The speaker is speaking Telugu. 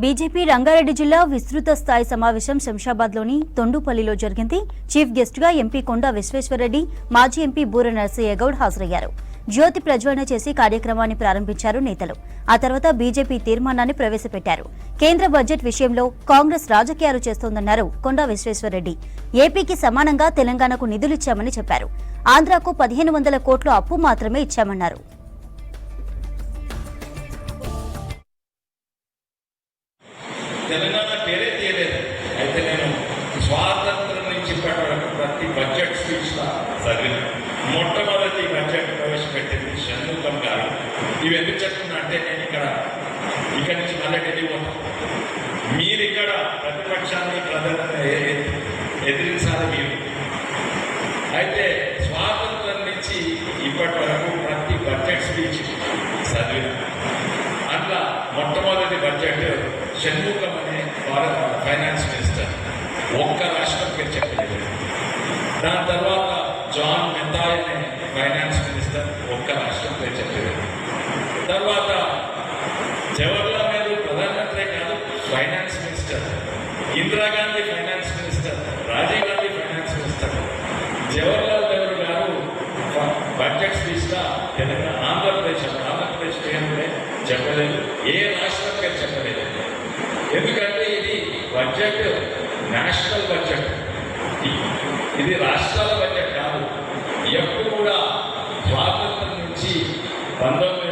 బీజేపీ రంగారెడ్డి జిల్లా విస్తృత స్థాయి సమావేశం శంషాబాద్లోని తొండుపల్లిలో జరిగింది. చీఫ్ గెస్ట్గా ఎంపీ కొండా విశ్వేశ్వరరెడ్డి, మాజీ ఎంపీ బూర నరసయ్య గౌడ్ హాజరయ్యారు. జ్యోతి ప్రజ్వలన చేసి కార్యక్రమాన్ని ప్రారంభించారు నేతలు. ఆ తర్వాత బీజేపీ తీర్మానాన్ని ప్రవేశపెట్టారు. కేంద్ర బడ్జెట్ విషయంలో కాంగ్రెస్ రాజకీయాలు చేస్తోందన్నారు కొండా విశ్వేశ్వరరెడ్డి. ఏపీకి సమానంగా తెలంగాణకు నిధులిచ్చామని చెప్పారు. ఆంధ్రాకు 1500 కోట్ల అప్పు మాత్రమే ఇచ్చామన్నారు. తెలంగాణ పేరే తీయలేదు. అయితే నేను స్వాతంత్రం నుంచి ఇప్పటి వరకు ప్రతి బడ్జెట్ స్పీచ్లో చదివిన మొట్టమొదటి బడ్జెట్ ప్రవేశపెట్టింది షణ్ముఖం గారు. ఇవి ఎందుకు చెప్తున్నా అంటే నేను ఇక్కడి నుంచి మళ్ళీ వెళ్ళిపోతాను. మీరు ఇక్కడ ప్రతిపక్షాన్ని ఎదిరించాలి మీరు. అయితే స్వాతంత్రం నుంచి ఇప్పటి వరకు ప్రతి బడ్జెట్ స్పీచ్ చదివిన అట్లా మొట్టమొదటి బడ్జెట్ షణ్ముఖం అనే ఫైనాన్స్ మినిస్టర్ ఒక్క రాష్ట్రం పేరు చెప్పలేదు. దాని తర్వాత జాన్ మెథాయ్ అనే ఫైనాన్స్ మినిస్టర్ ఒక్క రాష్ట్రం పేరు చెప్పలేదు. తర్వాత జవహర్లాల్ నెహ్రూ ప్రధానమంత్రి కాదు finance minister, Indira Gandhi finance minister, Rajiv Gandhi finance minister, Jawaharlal Nehru గారు బడ్జెట్ స్పీచ్గా తెలంగాణ ఆంధ్రప్రదేశ్ పేరునే చెప్పలేదు. ఏ రాష్ట్రం పేరు చెప్పలేదు. ఎందుకంటే ఇది బడ్జెట్ నేషనల్ బడ్జెట్, ఇది రాష్ట్రాల బడ్జెట్ కాదు. ఎప్పుడు కూడా స్వాతంత్రం నుంచి 19